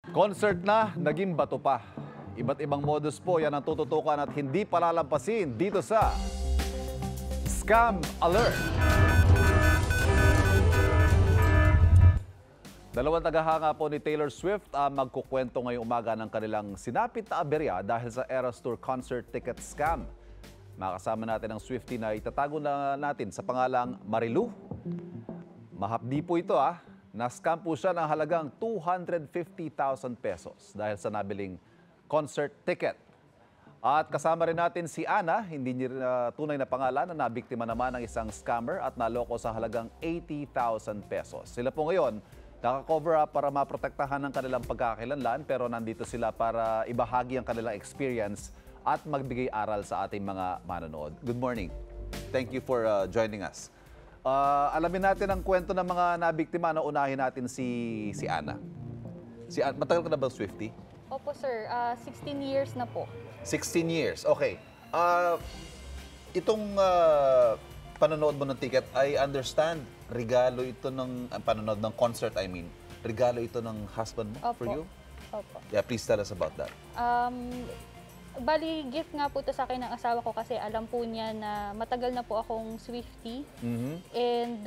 Concert na, naging bato pa. Iba't ibang modus po yan ang tututukan at hindi palalampasin dito sa Scam Alert. Dalawang tagahanga po ni Taylor Swift ang magkukwento ngayong umaga ng kanilang sinapit na aberya dahil sa Eras Tour concert ticket scam. Makasama natin ang Swiftie na itatago na natin sa pangalang Marilu. Mahapdi po ito Na-scam po siya ng halagang 250,000 pesos dahil sa nabiling concert ticket. At kasama rin natin si Ana, hindi niya tunay na pangalan, na nabiktima naman ng isang scammer at naloko sa halagang 80,000 pesos. Sila po ngayon naka-cover up para maprotektahan ng kanilang pagkakakilanlan, pero nandito sila para ibahagi ang kanilang experience at magbigay aral sa ating mga manonood. Good morning. Thank you for joining us. Alamin natin ang kwento ng mga nabiktima. Unahin natin si Ana. Matagal ka na bang Swiftie? Opo sir, 16 years na po. 16 years, okay. Itong panonood mo ng ticket, I understand, regalo ito ng panonood ng concert, regalo ito ng husband mo for you? Opo. Yeah, please tell us about that. Bali, gift nga po ito sa akin ng asawa ko kasi alam po niya na matagal na po akong Swiftie. And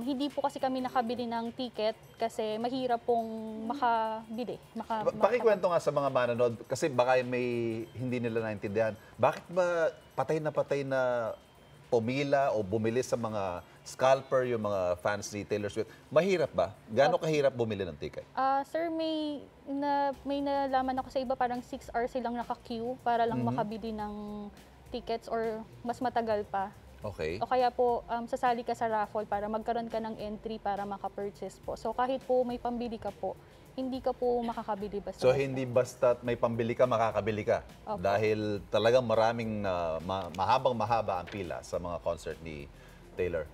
hindi po kasi kami nakabili ng ticket kasi mahirap pong makabili. Pakikwento nga sa mga manonood kasi baka may hindi nila naintindihan. Bakit ba patay na pumila o bumili sa mga scalper, yung mga fans ni Taylor Swift? Mahirap ba? Gaano kahirap bumili ng ticket? Sir, may nalaman ako sa iba, parang 6 hours silang naka-queue para lang makabili ng tickets or mas matagal pa. Okay. O kaya po, sasali ka sa raffle para magkaroon ka ng entry para maka-purchase po. So kahit po may pambili ka po, hindi ka po makakabili basta. So hindi basta may pambili ka, makakabili ka. Opo. Dahil talagang maraming mahaba ang pila sa mga concert ni Taylor.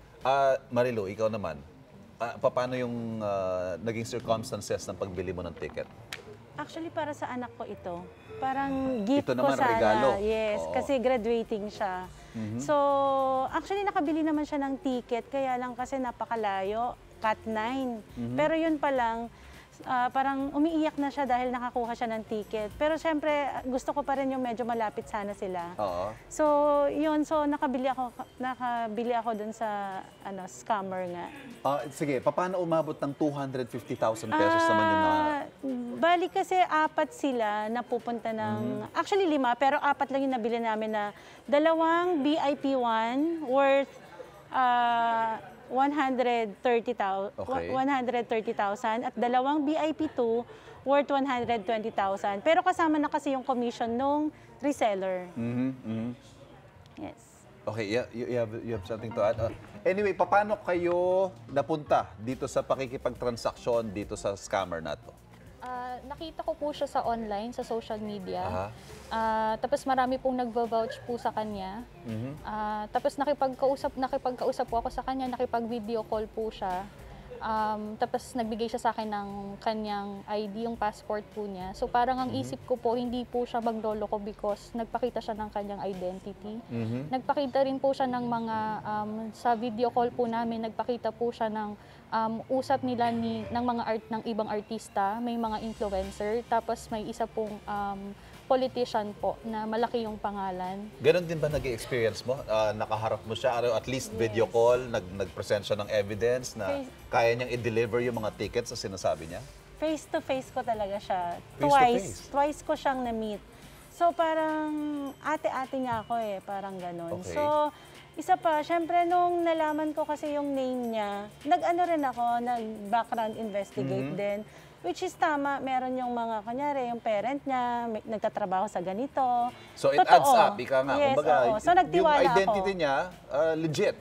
Marilu, ikaw naman, paano yung naging circumstances ng pagbili mo ng ticket? Actually, para sa anak ko ito. Parang gift Ito ko naman, sana. regalo. Yes, Oo. kasi graduating siya. So, actually, nakabili naman siya ng ticket. Kaya lang kasi napakalayo, Cat 9. Pero yun pa lang, parang umiiyak na siya dahil nakakuha siya ng ticket. Pero syempre, gusto ko pa rin yung medyo malapit sana sila. Oo. So, yun. So, nakabili ako dun sa scammer nga. Sige, paano umabot ng 250,000 pesos naman yung Bali kasi 4 sila na pupunta ng... Actually 5, pero 4 lang yung nabili namin na 2 VIP 1 worth 130,000 Okay. 130,000 at 2 VIP 2 worth 120,000. Pero kasama na kasi yung commission nung reseller. Yes. Okay, you have something to add? Anyway, paano kayo napunta dito sa pakikipagtransaksyon dito sa scammer na to? Nakita ko po siya sa online, sa social media. Aha. Tapos marami pong nagva-vouch po sa kanya. Tapos nakipagkausap po ako sa kanya, nakipag-video call po siya. Tapos nagbigay siya sa akin ng kanyang ID, yung passport po niya. So parang ang isip ko po, hindi po siya magloloko because nagpakita siya ng kanyang identity. Nagpakita rin po siya ng mga, sa video call po namin, nagpakita po siya ng usap nila ng mga ng ibang artista, may mga influencer, tapos may isa pong politician po na malaki yung pangalan. Ganon din ba nag-experience mo? Nakaharap mo siya, at least video call, nag-present siya ng evidence na kaya niyang i-deliver yung mga tickets na sinasabi niya? Face to face ko talaga siya. Face to face? Twice ko siyang na-meet. So parang ate-ate niya ako parang ganon. Okay. So isa pa, syempre nung nalaman ko kasi yung name niya, nag-background investigate din. Which is tama, meron yung mga, kunyari, yung parent niya, nagtatrabaho sa ganito. So it Totoo. adds up, ika nga. Yes, Kumbaga, oo. So nagtiwala yung identity ako. niya, legit.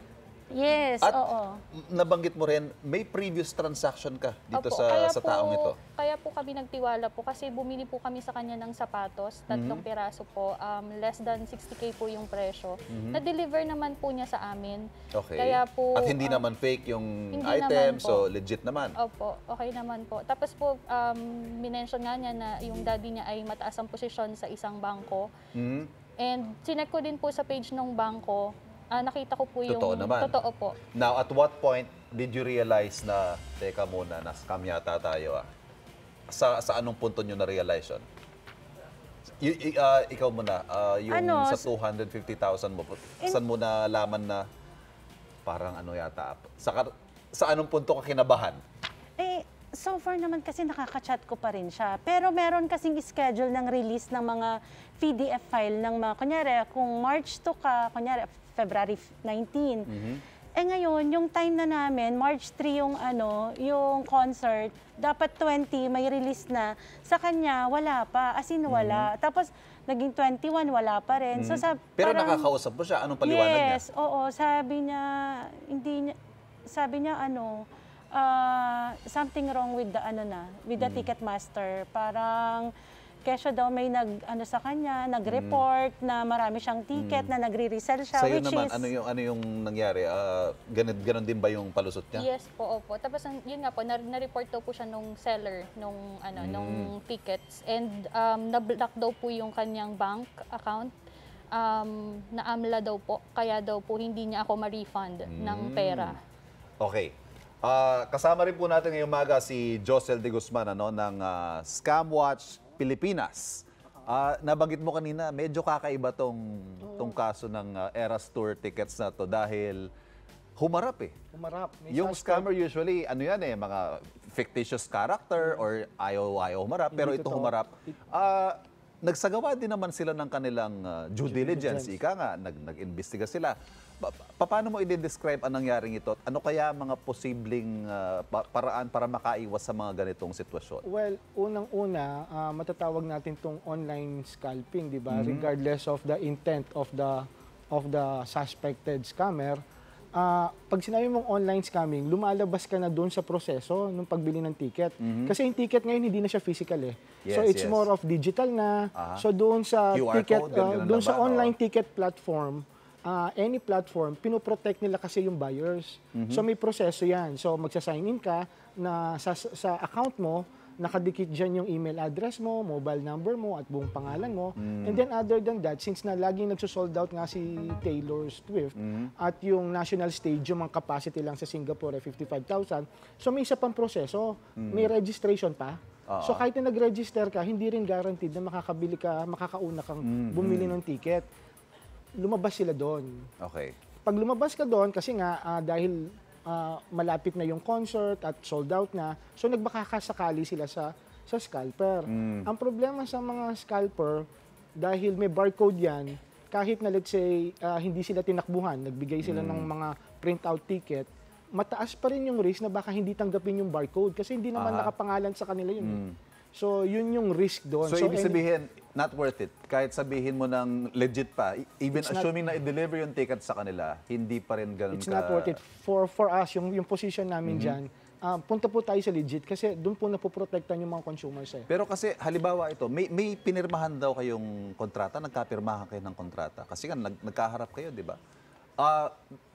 Yes, At oo. nabanggit mo rin, may previous transaction ka dito Opo, sa taong ito. Kaya po kami nagtiwala po kasi bumili po kami sa kanya ng sapatos, 3 piraso po, less than 60K po yung presyo. Na-deliver naman po niya sa amin. Okay. Kaya po, At hindi naman fake yung hindi item, naman po. so legit naman. Opo, okay naman po. Tapos po, minention nga niya na yung daddy niya ay mataas ang posisyon sa isang bangko. And sinek ko din po sa page ng bangko, nakita ko po yung... Totoo naman. Totoo po. Now, at what point did you realize na, teka muna, na-scam yata tayo Sa anong punto nyo na-realize yun? Ikaw muna, yung Ano, sa 250,000 mo, saan mo nalaman na parang ano yata, sa anong punto ka kinabahan? So far naman kasi nakaka-chat ko pa rin siya. Pero meron kasing schedule ng release ng mga PDF file ng mga, kunyari, kung March 2 ka, kunyari, February 19. Ngayon, yung time na namin, March 3 yung concert, dapat 20, may release na. Sa kanya, wala pa. As in, wala. Tapos, naging 21, wala pa rin. So, Pero parang, nakakausap mo siya, anong paliwanag niya? yes, oo. Sabi niya, something wrong with the Ticketmaster. Parang, kesyo daw may sa kanya, nag-report na marami siyang ticket, na nagre-resell siya, Sa'yo which naman, is... ano yung nangyari? Ganon din ba yung palusot niya? Yes po, opo. Tapos yun nga po, na-report daw po siya nung seller nung tickets. And na-block daw po yung kanyang bank account. Na-amla daw po, kaya daw po hindi niya ako ma-refund ng pera. Okay. Kasama rin po natin ngayong umaga si Josel de Guzman ng Scam Watch Pilipinas. Nabanggit mo kanina, medyo kakaiba tong kaso ng Eras Tour tickets na to dahil humarap eh. Humarap. May Yung suspect. scammer usually, mga fictitious character or ayaw humarap, pero Hindi ito totoo. humarap. Nagsagawa din naman sila ng kanilang due diligence. Ika nga, nag-imbestiga sila. Paano mo i-describe ang nangyaring ito? Ano kaya mga posibleng paraan para makaiwas sa mga ganitong sitwasyon? Well, unang-una, matatawag natin tong online scalping, di ba? Regardless of the intent of the suspected scammer. Pag sinabi mong online scamming, lumalabas ka na doon sa proseso ng pagbili ng ticket. Kasi yung ticket ngayon hindi na siya physical eh. So Yes, it's yes. more of digital na. So doon sa QR ticket, code, ganun doon lang sa ba? online ticket platform, any platform, pinoprotect nila kasi yung buyers. So may proseso yan. So magsasign in ka na sa account mo, nakadikit dyan yung email address mo, mobile number mo, at buong pangalan mo. And then other than that, since na laging nagsosold out nga si Taylor Swift, at yung national stadium, ang capacity lang sa Singapore ay 55,000, so may isa pang proseso, may registration pa. So kahit na nag-register ka, hindi rin guaranteed na makakauna kang bumili ng ticket. Lumabas sila doon. Okay. Pag lumabas ka doon, kasi nga dahil malapit na yung concert at sold out na, so nagbakakasakali sila sa scalper. Ang problema sa mga scalper, dahil may barcode yan, kahit na let's say hindi sila tinakbuhan, nagbigay sila ng mga printout ticket, mataas pa rin yung risk na baka hindi tanggapin yung barcode kasi hindi naman nakapangalan sa kanila yun. So yun yung risk doon. So ibig sabihin, not worth it. Kahit sabihin mo ng legit pa, even assuming na i-deliver yung ticket sa kanila, hindi pa rin ganun It's not worth it. For us, yung position namin dyan, punta po tayo sa legit kasi doon po napoprotektan yung mga consumers eh. Pero kasi halimbawa ito, may pinirmahan daw kayong kontrata, nagkapirmahan kayo ng kontrata. Kasi nga nagkaharap kayo, di ba?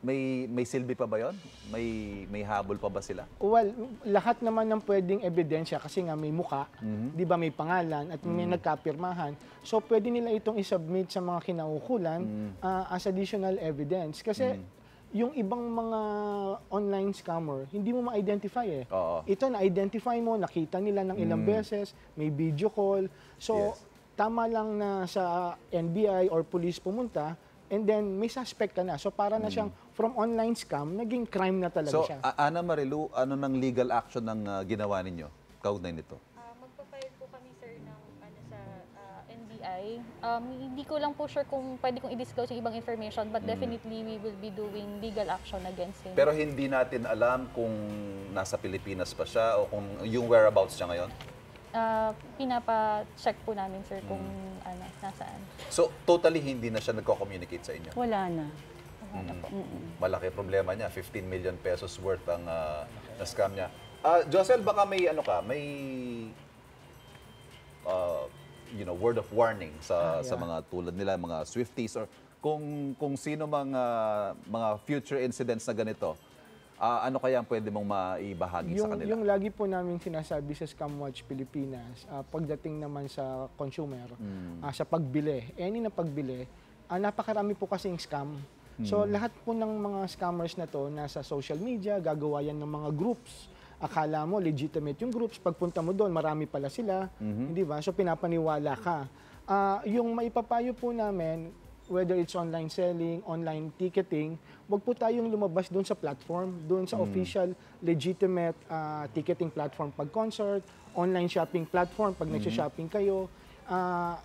May silbi pa ba 'yon? May habol pa ba sila? Well, lahat naman ng pwedeng ebidensya kasi nga may muka, 'di ba, may pangalan at may nagkapirmahan. So pwede nila itong i-submit sa mga kinaukulan as additional evidence kasi yung ibang mga online scammer, hindi mo ma-identify eh. Oo. Ito na-identify mo, nakita nila ng ilang beses, may video call. So Yes. tama lang na sa NBI or police pumunta, and then may suspect ka na. So para na siyang from online scam, naging crime na talaga So, siya. Ana Marilu, ano ng legal action ng ginawa ninyo? Kaugnay nito. Magpa-file po kami, sir, ng sa NBI. Hindi ko lang po sure kung pwede kong i-disclose yung ibang information, but definitely we will be doing legal action against him. Pero hindi natin alam kung nasa Pilipinas pa siya o kung yung whereabouts siya ngayon? Pinapa-check po namin, sir, kung nasaan. So, totally hindi na siya nagko-communicate sa inyo? Wala na. Malaki problema niya, 15 million pesos worth ang na-scam niya. Josel, baka may word of warning sa mga tulad nila, mga Swifties, or kung sino mga future incidents na ganito, ano kaya ang pwede mong maibahagi sa kanila? Yung lagi po namin sinasabi sa Scam Watch Pilipinas, pagdating naman sa consumer, sa pagbili, any na pagbili, napakarami po kasing scam. So lahat po ng mga scammers na to nasa social media, gagawa yan ng mga groups akala mo legitimate yung groups, pagpunta mo doon, marami pala sila, di ba? So pinapaniwala ka. Yung maipapayo po namin, whether it's online selling, online ticketing, wag po tayong lumabas doon sa platform, doon sa official, legitimate ticketing platform pag concert, online shopping platform pag nagsha-shopping kayo.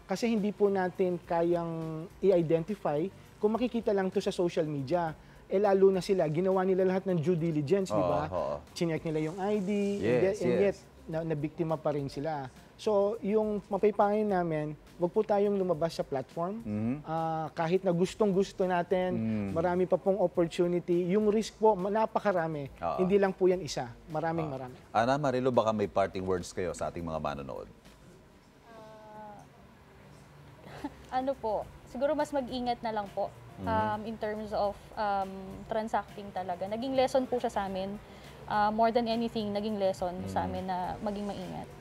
Kasi hindi po natin kayang i-identify kung makikita lang to sa social media. Lalo na sila, ginawa nila lahat ng due diligence, di ba? Chinek nila yung ID, and yet na-biktima pa rin sila. So, yung mapipayo namin, wag po tayong lumabas sa platform. Kahit na gustong-gusto natin, marami pa pong opportunity. Yung risk po, napakarami. Hindi lang po yan isa. Marami. Ana, Marilu, baka may parting words kayo sa ating mga manonood. Ano po, siguro mas mag-ingat na lang po in terms of transacting talaga. Naging lesson po siya sa amin. More than anything, naging lesson sa amin na maging maingat.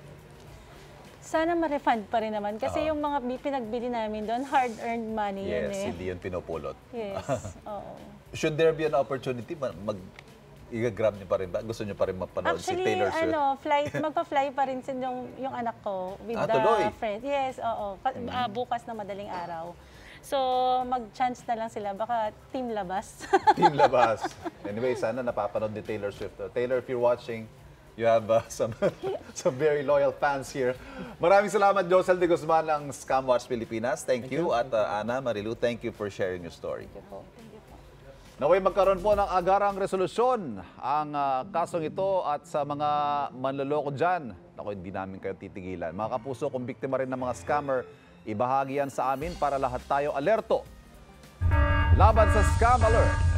Sana ma-refund pa rin naman. Kasi yung mga pinagbili namin doon, hard-earned money yun Yes, hindi yun pinupulot. Yes, oo. Should there be an opportunity, i-grab niyo pa rin ba? Gusto niyo pa rin mapanood si Actually, Taylor Swift? magpa-fly pa rin yung anak ko with tuloy? the friend. Yes, oo. Bukas na madaling araw. So, mag-chance na lang sila. Baka team labas. Team labas. Anyway, sana napapanood ni Taylor Swift. Taylor, if you're watching, you have some very loyal fans here. Maraming salamat, Josel de Guzman ng Scam Watch Pilipinas. Thank you. At Ana, Marilu, thank you for sharing your story. Naway magkaroon po ng agarang resolusyon ang kasong ito at sa mga manloloko dyan. Naku, hindi namin kayo titigilan. Mga kapuso, kung biktima rin ng mga scammer, ibahagi yan sa amin para lahat tayo alerto. Laban sa Scam Alert!